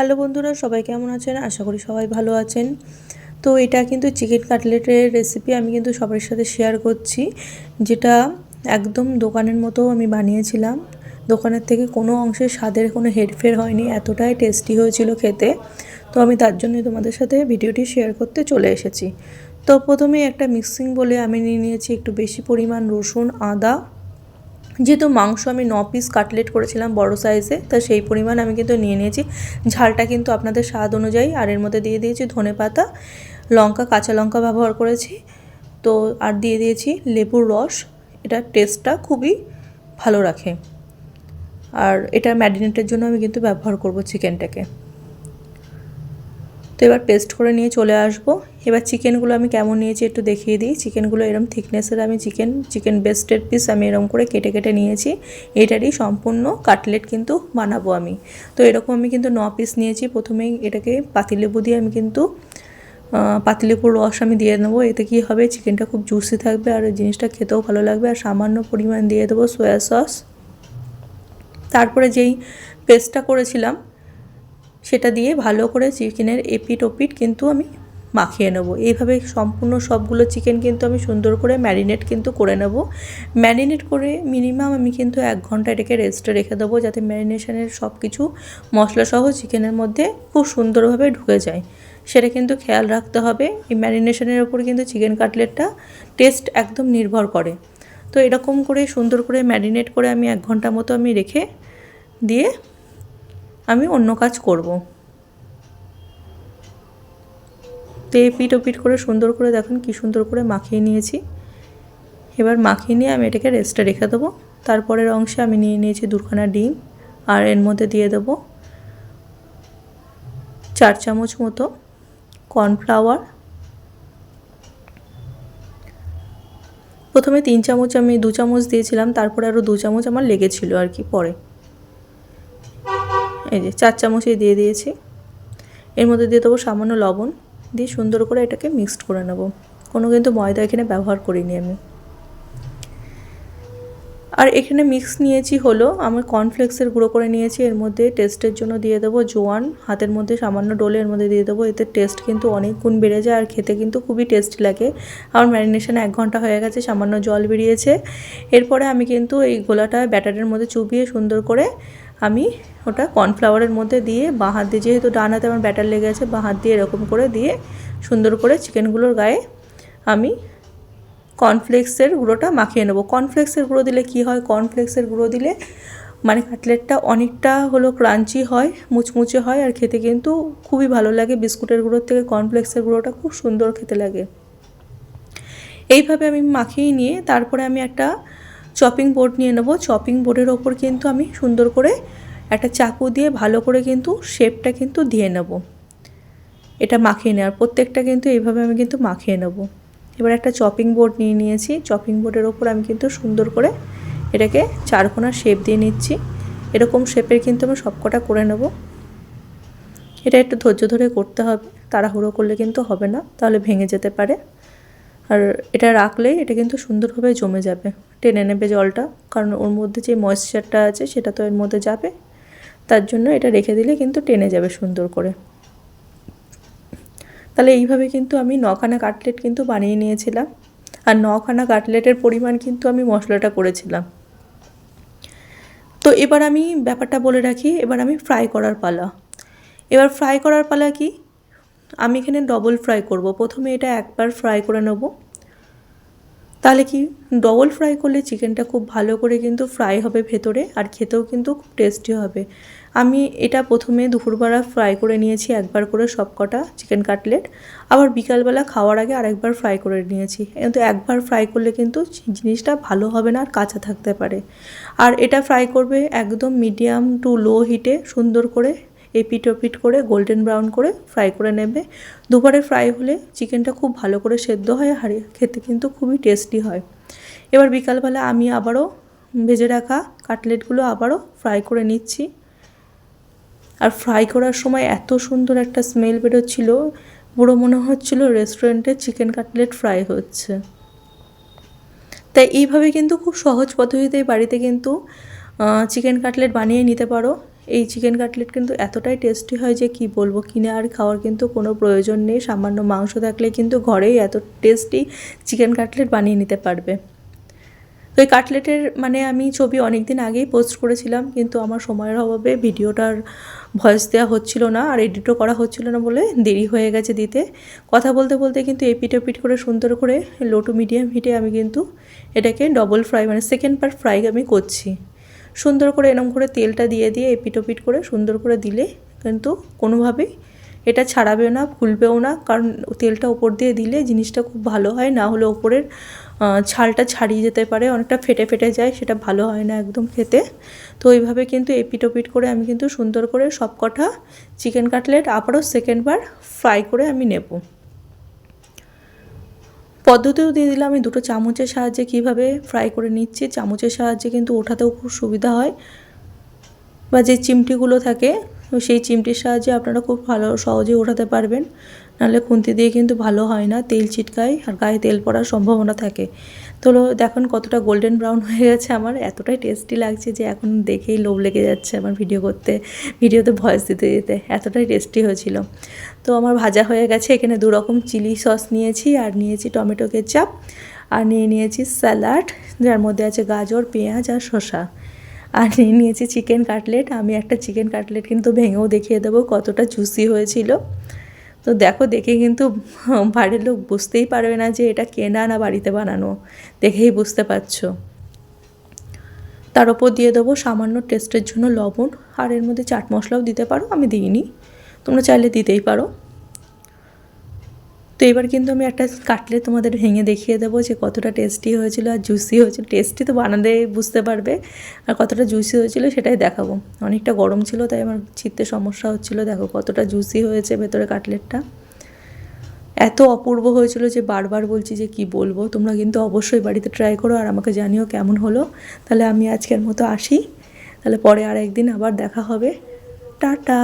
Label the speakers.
Speaker 1: Hello বন্ধুরা, সবাই কেমন আছেন? আশা করি সবাই ভালো আছেন। তো এটা কিন্তু চিকেন কাটলেটের রেসিপি আমি কিন্তু সবার সাথে শেয়ার করছি, যেটা একদম দোকানের মতো আমি বানিয়েছিলাম। দোকানের থেকে কোনো অংশে স্বাদের কোনো হেরফের হয়নি, এতটাই টেস্টি হয়েছিল খেতে। তো আমি তার জন্যই তোমাদের সাথে ভিডিওটি শেয়ার করতে চলে এসেছি। তো প্রথমেই একটা মিক্সিং বলে আমি নিয়ে নিয়েছি একটু বেশি পরিমাণ রসুন, আদা। যেহেতু মাংস আমি 9 পিস কাটলেট করেছিলাম বড় সাইজে, তা সেই পরিমাণ আমি কিন্তু নিয়ে নিয়েছি। ঝালটা কিন্তু আপনাদের স্বাদ অনুযায়ী। আর এর মধ্যে দিয়ে দিয়েছি ধনেপাতা, লঙ্কা, কাঁচা লঙ্কা ব্যবহার করেছি। তো আর দিয়ে দিয়েছি লেবুর রস। এটা টেস্টটা খুবই ভালো রাখে। আর এটা ম্যারিনেটের জন্য আমি কিন্তু ব্যবহার করব চিকেনটাকে। তো এবার পেস্ট করে নিয়ে চলে আসবো। এবার চিকেনগুলো আমি কেমন নিয়েছি একটু দেখিয়ে দিই। চিকেনগুলো এরকম থিকনেসের আমি চিকেন বেস্টের পিস আমি এরকম করে কেটে কেটে নিয়েছি। এটারই সম্পূর্ণ কাটলেট কিন্তু বানাবো আমি। তো এরকম আমি কিন্তু 9 পিস নিয়েছি। প্রথমেই এটাকে পাতিলেবু দিয়ে আমি কিন্তু পাতিলেবুর রস আমি দিয়ে নেবো। এতে কী হবে, চিকেনটা খুব জুসি থাকবে আর জিনিসটা খেতেও ভালো লাগবে। আর সামান্য পরিমাণ দিয়ে দেবো সয়া সস। তারপরে যেই পেস্টটা করেছিলাম সেটা দিয়ে ভালো করে চিকেনের এপিট ওপিট কিন্তু আমি মাখিয়ে নেব। এইভাবে সম্পূর্ণ সবগুলো চিকেন কিন্তু আমি সুন্দর করে ম্যারিনেট কিন্তু করে নেব। ম্যারিনেট করে মিনিমাম আমি কিন্তু 1 ঘন্টা এটাকে রেস্টে রেখে দেবো, যাতে ম্যারিনেশনের সব কিছু মশলাসহ চিকেনের মধ্যে খুব সুন্দরভাবে ঢুকে যায়। সেটা কিন্তু খেয়াল রাখতে হবে। এই ম্যারিনেশনের ওপর কিন্তু চিকেন কাটলেটটা টেস্ট একদম নির্ভর করে। তো এরকম করে সুন্দর করে ম্যারিনেট করে আমি 1 ঘন্টা মতো আমি রেখে দিয়ে আমি অন্য কাজ করব। তো এপিট ওপিট করে সুন্দর করে দেখুন কি সুন্দর করে মাখিয়ে নিয়েছি। এবার মাখিয়ে নিয়ে আমি এটাকে রেস্টে রেখে দেবো। তারপরের অংশে আমি নিয়ে নিয়েছি 2খানা ডিম, আর এর মধ্যে দিয়ে দেবো 4 চামচ মতো কর্নফ্লাওয়ার। প্রথমে 3 চামচ আমি 2 চামচ দিয়েছিলাম, তারপরে আরও 2 চামচ আমার লেগেছিল আর কি পরে। এই যে 4 চামচই দিয়ে দিয়েছি। এর মধ্যে দিয়ে দেবো সামান্য লবণ, দিয়ে সুন্দর করে এটাকে মিক্সড করে নেব। কোনো কিন্তু ময়দা এখানে ব্যবহার করিনি আমি। আর এখানে মিক্স নিয়েছি হলো আমার কর্নফ্লেক্সের গুঁড়ো করে নিয়েছি। এর মধ্যে টেস্টের জন্য দিয়ে দেবো জোয়ান, হাতের মধ্যে সামান্য ডোলে এর মধ্যে দিয়ে দেবো। এতে টেস্ট কিন্তু অনেক গুণ বেড়ে যায় আর খেতে কিন্তু খুবই টেস্টি লাগে। আমার ম্যারিনেশনে 1 ঘন্টা হয়ে গেছে, সামান্য জল বেরিয়েছে। এরপরে আমি কিন্তু এই গোলাটা ব্যাটারের মধ্যে চুবিয়ে সুন্দর করে আমি ওটা কর্নফ্লাওয়ারের মধ্যে দিয়ে বাঁ হাত দিয়ে, যেহেতু ডান হাতে আমার ব্যাটার লেগে আছে, বাঁ হাত দিয়ে এরকম করে দিয়ে সুন্দর করে চিকেনগুলোর গায়ে আমি কর্নফ্লেক্সের গুঁড়োটা মাখিয়ে নেব। কর্নফ্লেক্সের গুঁড়ো দিলে কি হয়, কর্নফ্লেক্সের গুঁড়ো দিলে মানে কাটলেটটা অনেকটা হলো ক্রাঞ্চি হয়, মুচমুচে হয় আর খেতে কিন্তু খুবই ভালো লাগে। বিস্কুটের গুঁড়োর থেকে কর্নফ্লেক্সের গুঁড়োটা খুব সুন্দর খেতে লাগে। এইভাবে আমি মাখিয়ে নিয়ে তারপরে আমি একটা চপিং বোর্ড নিয়ে নেব। চপিং বোর্ডের ওপর কিন্তু আমি সুন্দর করে একটা চাকু দিয়ে ভালো করে কিন্তু শেপটা কিন্তু দিয়ে নেব। এটা মাখিয়ে নেওয়ার প্রত্যেকটা কিন্তু এইভাবে আমি কিন্তু মাখিয়ে নেব। এবার একটা চপিং বোর্ড নিয়ে নিয়েছি। চপিং বোর্ডের ওপর আমি কিন্তু সুন্দর করে এটাকে 4 কোণা শেপ দিয়ে নিচ্ছি। এরকম শেপের কিন্তু আমি সবকটা করে নেব। এটা একটু ধৈর্য ধরে করতে হবে, তাড়াহুড়ো করলে কিন্তু হবে না, তাহলে ভেঙে যেতে পারে। আর এটা রাখলেই এটা কিন্তু সুন্দরভাবে জমে যাবে, টেনে নেবে জলটা, কারণ ওর মধ্যে যে ময়েশ্চারটা আছে সেটা তো এর মধ্যে যাবে। তার জন্য এটা রেখে দিলে কিন্তু টেনে যাবে সুন্দর করে। তাহলে এইভাবে কিন্তু আমি 9খানা কাটলেট কিন্তু বানিয়ে নিয়েছিলাম। আর 9খানা কাটলেটের পরিমাণ কিন্তু আমি মশলাটা করেছিলাম। তো এবার আমি ব্যাপারটা বলে রাখি, এবার আমি ফ্রাই করার পালা। এবার ফ্রাই করার পালা কি, আমি এখানে ডবল ফ্রাই করব। প্রথমে এটা একবার ফ্রাই করে নেব। তাহলে কি, ডবল ফ্রাই করলে চিকেনটা খুব ভালো করে কিন্তু ফ্রাই হবে ভেতরে, আর খেতেও কিন্তু খুব টেস্টি হবে। আমি এটা প্রথমে দুপুরবেলা ফ্রাই করে নিয়েছি একবার করে সবকটা চিকেন কাটলেট, আবার বিকালবেলা খাওয়ার আগে আরেকবার ফ্রাই করে নিয়েছি। কিন্তু একবার ফ্রাই করলে কিন্তু জিনিসটা ভালো হবে না আর কাঁচা থাকতে পারে। আর এটা ফ্রাই করবে একদম মিডিয়াম টু লো হিটে, সুন্দর করে এপিট ওপিট করে গোল্ডেন ব্রাউন করে ফ্রাই করে নেবে। দুবারে ফ্রাই হলে চিকেনটা খুব ভালো করে সেদ্ধ হয় আর খেতে কিন্তু খুবই টেস্টি হয়। এবার বিকালবেলা আমি আবারও ভেজে রাখা কাটলেটগুলো আবারও ফ্রাই করে নিচ্ছি। আর ফ্রাই করার সময় এত সুন্দর একটা স্মেল বেরোচ্ছিল, পুরো মনে হচ্ছিল রেস্টুরেন্টে চিকেন কাটলেট ফ্রাই হচ্ছে। তাই এইভাবে কিন্তু খুব সহজ পদ্ধতিতে বাড়িতে কিন্তু চিকেন কাটলেট বানিয়ে নিতে পারো। এই চিকেন কাটলেট কিন্তু এতটাই টেস্টি হয় যে কি বলবো, কিনে আর খাওয়ার কিন্তু কোনো প্রয়োজন নেই। সামান্য মাংস থাকলে কিন্তু ঘরেই এত টেস্টি চিকেন কাটলেট বানিয়ে নিতে পারবে। তো এই কাটলেটের মানে আমি ছবি অনেক দিন আগেই পোস্ট করেছিলাম, কিন্তু আমার সময়ের অভাবে ভিডিওটার ভয়েস দেওয়া হচ্ছিল না আর এডিটও করা হচ্ছিল না বলে দেরি হয়ে গেছে দিতে। কথা বলতে বলতে কিন্তু এপিট ওপিট করে সুন্দর করে লো টু মিডিয়াম হিটে আমি কিন্তু এটাকে ডবল ফ্রাই মানে সেকেন্ড পার্ট ফ্রাই আমি করছি। সুন্দর করে এরকম করে তেলটা দিয়ে এপিট ওপিট করে সুন্দর করে দিলে কিন্তু কোনোভাবেই এটা ছাড়াবেও না, ফুলবেও না, কারণ তেলটা ওপর দিয়ে দিলে জিনিসটা খুব ভালো হয়, না হলে ওপরের ছালটা ছাড়িয়ে যেতে পারে, অনেকটা ফেটে ফেটে যায়, সেটা ভালো হয় না একদম খেতে। তো ওইভাবে কিন্তু এপিট ওপিট করে আমি কিন্তু সুন্দর করে সব কটা চিকেন কাটলেট আবারও সেকেন্ডবার ফ্রাই করে আমি নেব। পদ্ধতিও দিয়ে দিলাম আমি দুটো চামচের সাহায্যে কীভাবে ফ্রাই করে নিচ্ছি। চামচের সাহায্যে কিন্তু ওঠাতেও খুব সুবিধা হয়, বা যে চিমটিগুলো থাকে সেই চিমটির সাহায্যে আপনারা খুব ভালো সহজেই ওঠাতে পারবেন, নাহলে খুন্তি দিয়ে কিন্তু ভালো হয় না, তেল ছিটকায় আর গায়ে তেল পড়ার সম্ভাবনা থাকে। তো দেখুন কতটা গোল্ডেন ব্রাউন হয়ে গেছে, আমার এতটাই টেস্টি লাগছে যে এখন দেখেই লোভ লেগে যাচ্ছে আমার ভিডিওতে ভয়েস দিতে দিতে, এতটাই টেস্টি হয়েছিল। তো আমার ভাজা হয়ে গেছে। এখানে 2 রকম চিলি সস নিয়েছি, আর নিয়েছি টমেটো কেচাপ, আর নিয়েছি স্যালাড যার মধ্যে আছে গাজর, পেঁয়াজ আর শসা, আর নিয়েছি চিকেন কাটলেট। আমি একটা চিকেন কাটলেট কিন্তু ভেঙেও দেখিয়ে দেবো কতটা জুসি হয়েছিল। তো দেখো, দেখে কিন্তু বাড়ির লোক বুঝতেই পারবে না যে এটা কেনা না বাড়িতে বানানো, দেখেই বুঝতে পারছো। তার ওপর দিয়ে দেবো সামান্য টেস্টের জন্য লবণ, আর এর মধ্যে চাট মশলাও দিতে পারো, আমি দিইনি, তোমরা চাইলে দিতেই পারো। তো এবার কিন্তু আমি একটা কাটলেট তোমাদের ভেঙে দেখিয়ে দেবো যে কতটা টেস্টি হয়েছিল আর জুসি হয়েছিল। টেস্টি তো বানাতে বুঝতে পারবে, আর কতটা জুসি হয়েছিল সেটাই দেখাবো। অনেকটা গরম ছিল তাই আমার ছিঁড়তে সমস্যা হচ্ছিলো। দেখো কতটা জুসি হয়েছে ভেতরে কাটলেটটা, এত অপূর্ব হয়েছিল যে বারবার বলছি যে কি বলবো। তোমরা কিন্তু অবশ্যই বাড়িতে ট্রাই করো আর আমাকে জানিও কেমন হলো। তাহলে আমি আজকের মতো আসি, তাহলে পরে আর একদিন আবার দেখা হবে। টাটা।